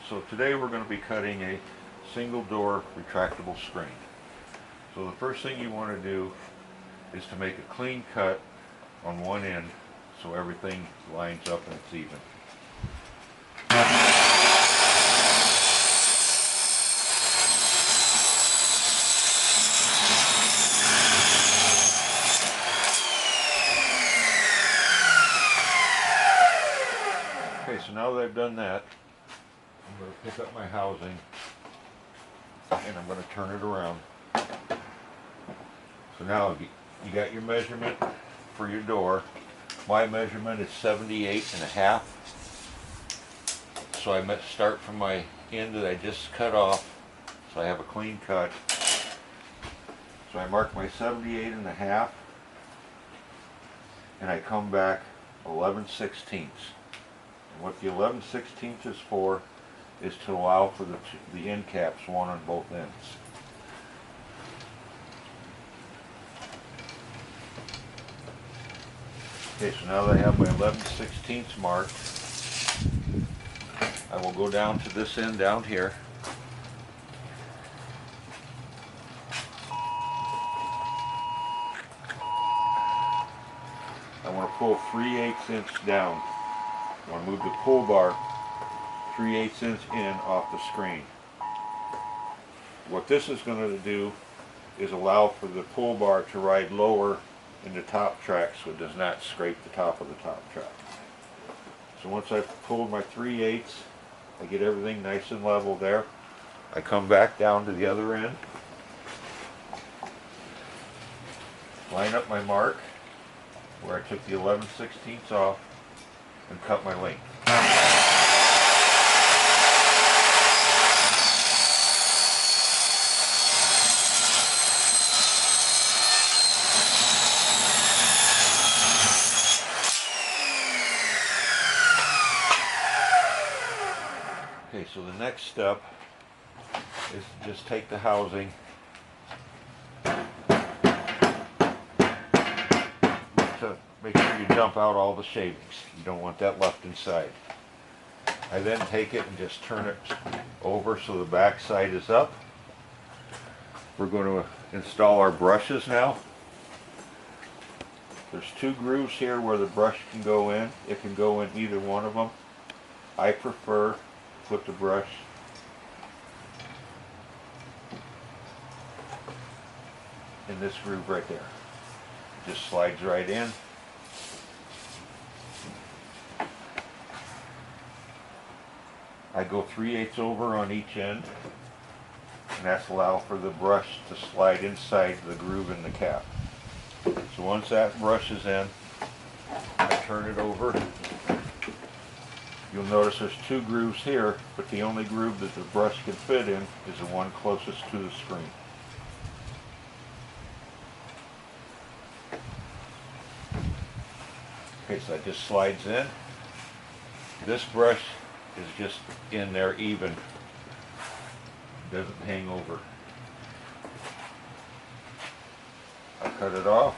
So today we're going to be cutting a single door retractable screen. So the first thing you want to do is to make a clean cut on one end so everything lines up and it's even. Okay, so now that I've done that, I'm going to pick up my housing and I'm going to turn it around. So now you got your measurement for your door. My measurement is 78.5. So I start from my end that I just cut off, so I have a clean cut. So I mark my 78.5 and I come back 11/16. And what the 11/16 is for is to allow for the end caps, one on both ends. Okay, so now that I have my 11/16 marked, I will go down to this end down here. I want to pull 3/8 inch down. I want to move the pull bar 3/8 inch in off the screen. What this is going to do is allow for the pull bar to ride lower in the top track so it does not scrape the top of the top track. So once I've pulled my 3/8, I get everything nice and level there. I come back down to the other end, line up my mark where I took the 11/16 off and cut my length. Okay, so the next step is to just take the housing, to make sure you dump out all the shavings. You don't want that left inside. I then take it and just turn it over so the back side is up. We're going to install our brushes now. There's two grooves here where the brush can go in. It can go in either one of them. I prefer to put the brush in this groove right there. It just slides right in. I go 3/8 over on each end, and that's allow for the brush to slide inside the groove in the cap. So once that brush is in, I turn it over. You'll notice there's two grooves here, but the only groove that the brush can fit in is the one closest to the screen. Okay, so that just slides in. This brush is just in there even. It doesn't hang over. I cut it off.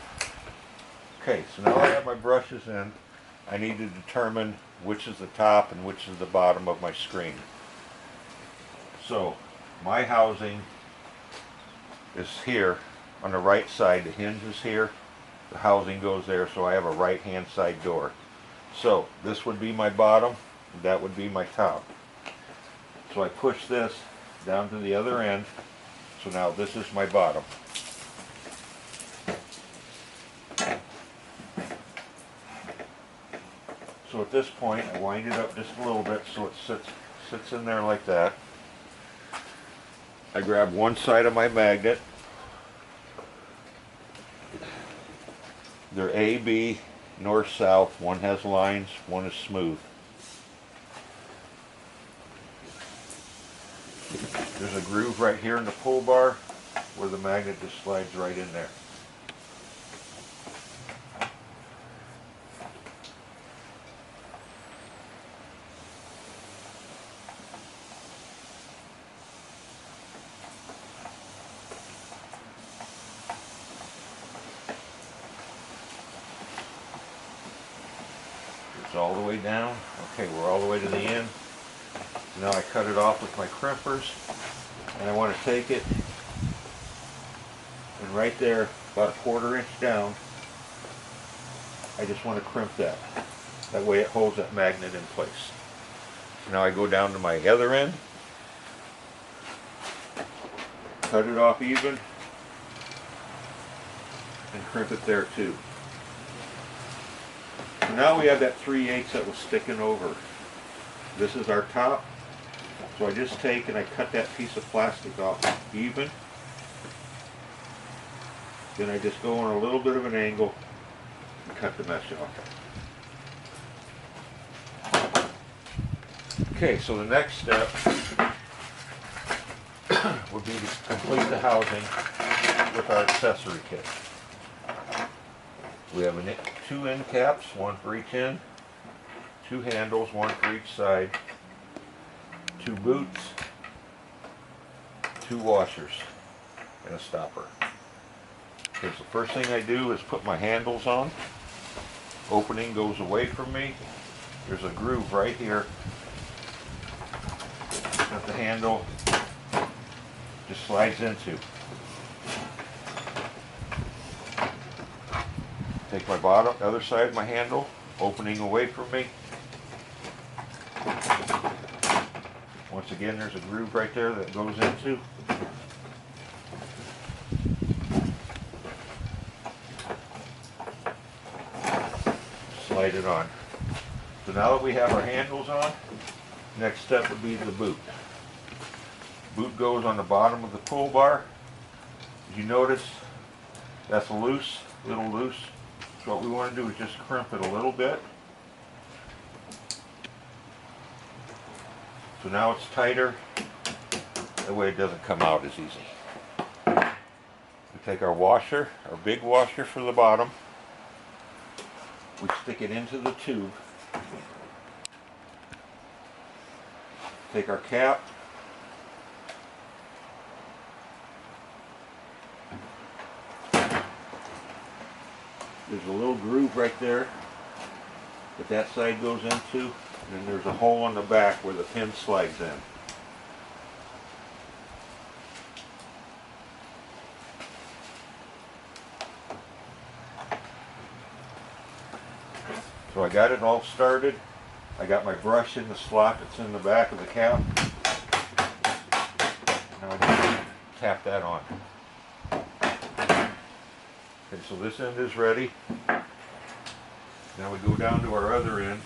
Okay, so now I have my brushes in. I need to determine which is the top and which is the bottom of my screen. So my housing is here on the right side. The hinge is here. The housing goes there, so I have a right hand side door. So this would be my bottom, that would be my top. So I push this down to the other end, so now this is my bottom. So at this point I wind it up just a little bit so it sits in there like that. I grab one side of my magnet. They're A, B, north, south. One has lines, one is smooth. There's a groove right here in the pull bar where the magnet just slides right in there. All the way down. Okay, we're all the way to the end. Now I cut it off with my crimpers, and I want to take it, and right there, about a 1/4 inch down, I just want to crimp that. That way it holds that magnet in place. Now I go down to my other end, cut it off even, and crimp it there too. So now we have that 3/8 that was sticking over. This is our top. So I just take and I cut that piece of plastic off even. Then I just go on a little bit of an angle and cut the mesh off. Okay, so the next step would be to complete the housing with our accessory kit. We have 2 end caps, 1 for each end, 2 handles, 1 for each side, 2 boots, 2 washers, and a stopper. Okay, so the first thing I do is put my handles on. Opening goes away from me. There's a groove right here that the handle just slides into. Take my bottom, other side of my handle, opening away from me. Once again, there's a groove right there that goes into. Slide it on. So now that we have our handles on, next step would be the boot. Boot goes on the bottom of the pull bar. As you notice, that's loose, a little loose. So what we want to do is just crimp it a little bit. So now it's tighter. That way it doesn't come out as easy. We take our washer, our big washer for the bottom. We stick it into the tube. Take our cap. There's a little groove right there that side goes into, and then there's a hole on the back where the pin slides in. So I got it all started. I got my brush in the slot that's in the back of the cap. Now I just tap that on. Okay, so this end is ready. Now we go down to our other end.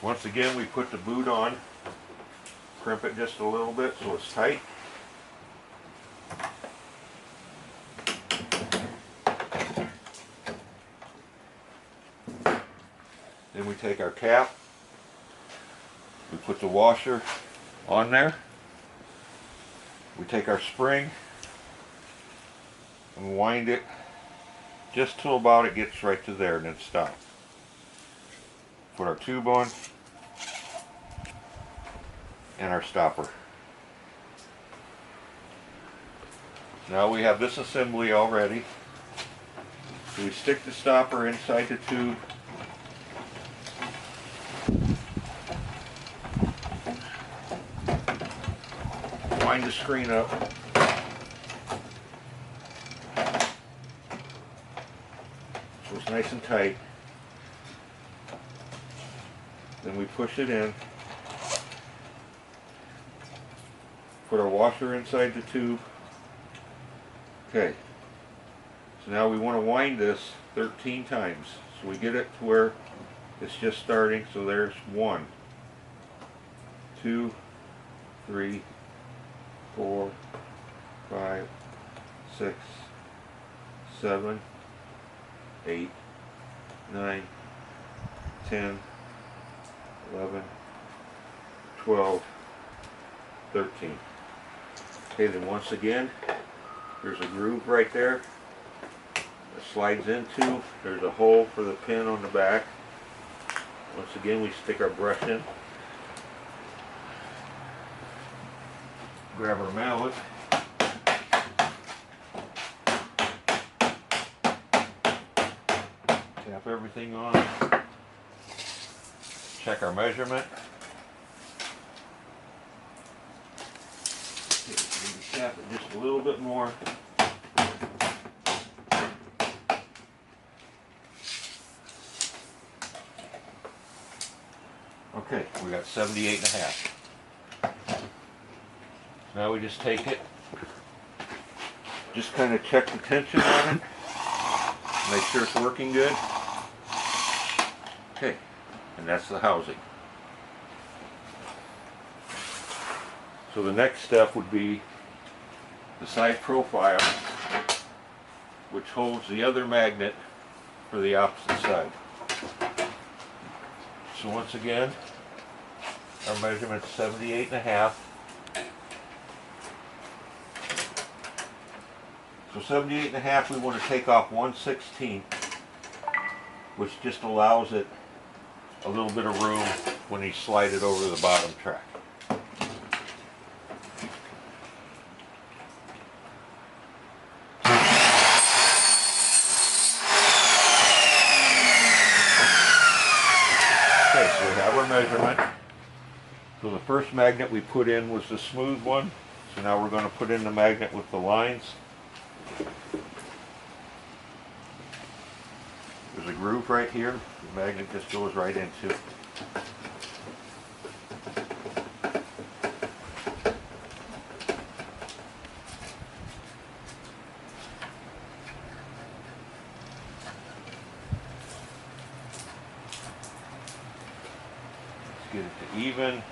Once again, we put the boot on, crimp it just a little bit so it's tight. Then we take our cap, we put the washer on there, we take our spring and wind it just till about it gets right to there and then stop. Put our tube on and our stopper. Now we have this assembly all ready. So we stick the stopper inside the tube. Wind the screen up. So it's nice and tight. Then we push it in. Put our washer inside the tube. Okay. So now we want to wind this 13 times. So we get it to where it's just starting. So there's 1, 2, 3, 4, 5, 6, 7, 8, 9, 10, 11, 12, 13. Okay, then once again, there's a groove right there that slides into. There's a hole for the pin on the back. Once again, we stick our brush in. Grab our mallet. Tap everything on. Check our measurement. Okay, tap it just a little bit more. Okay, we got 78.5. Now we just take it, just kind of check the tension on it, make sure it's working good. Okay, and that's the housing. So the next step would be the side profile, which holds the other magnet for the opposite side. So once again, our measurement's 78.5. So 78.5, we want to take off 1/16, which just allows it a little bit of room when you slide it over the bottom track. Okay, so we have our measurement. So the first magnet we put in was the smooth one. So now we're going to put in the magnet with the lines. There's a groove right here. The magnet just goes right into it. Let's get it to even.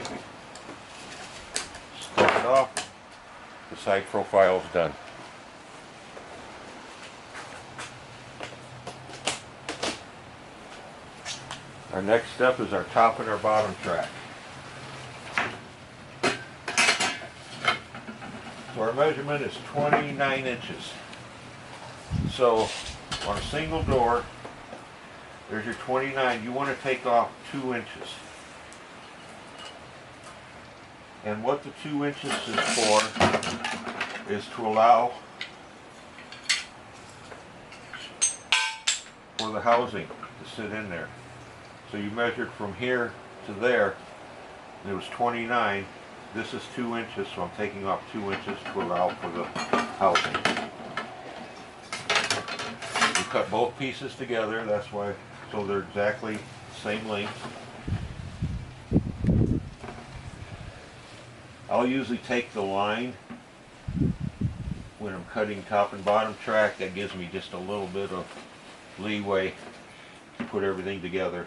Step it off. The side profile is done. Our next step is our top and our bottom track. So our measurement is 29 inches. So on a single door, there's your 29. You want to take off 2 inches. And what the 2 inches is for is to allow for the housing to sit in there. So you measured from here to there, and it was 29. This is 2 inches, so I'm taking off 2 inches to allow for the housing. We cut both pieces together, that's why, so they're exactly the same length. I'll usually take the line when I'm cutting top and bottom track. That gives me just a little bit of leeway to put everything together.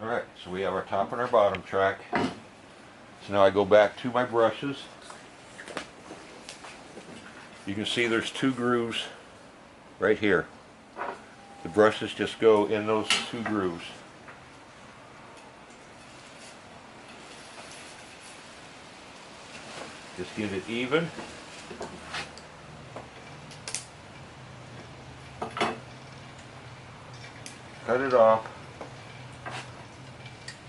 Alright, so we have our top and our bottom track. So now I go back to my brushes. You can see there's 2 grooves right here. The brushes just go in those 2 grooves. Just get it even. Cut it off.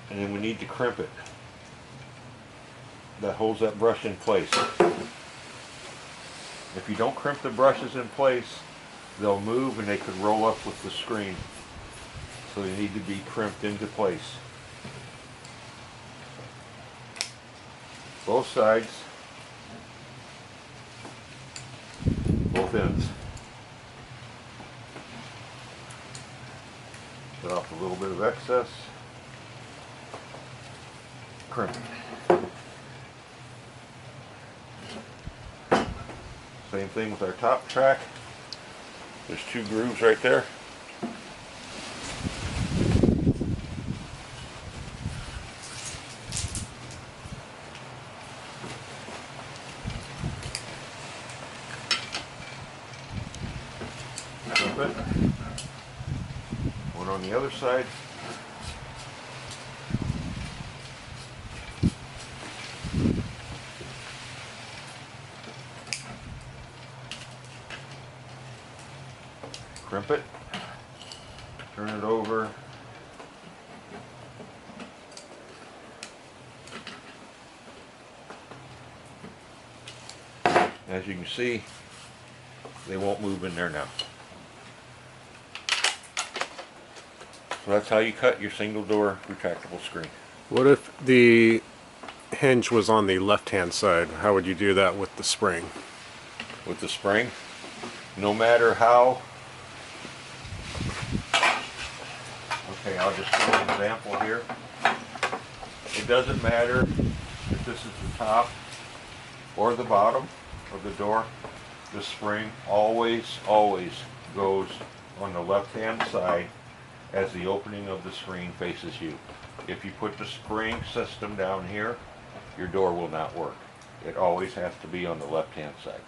And then we need to crimp it. That holds that brush in place. If you don't crimp the brushes in place, they'll move and they could roll up with the screen. So they need to be crimped into place. Both sides. Both ends. Cut off a little bit of excess. Crimp it. Same thing with our top track. There's 2 grooves right there. Crimp it. One on the other side. Crimp it, turn it over, As you can see, they won't move in there now. So that's how you cut your single door retractable screen. What if the hinge was on the left-hand side? How would you do that with the spring? With the spring, no matter how, okay, I'll just show an example here. It doesn't matter if this is the top or the bottom of the door, the spring always goes on the left-hand side as the opening of the screen faces you. If you put the spring system down here, your door will not work. It always has to be on the left-hand side.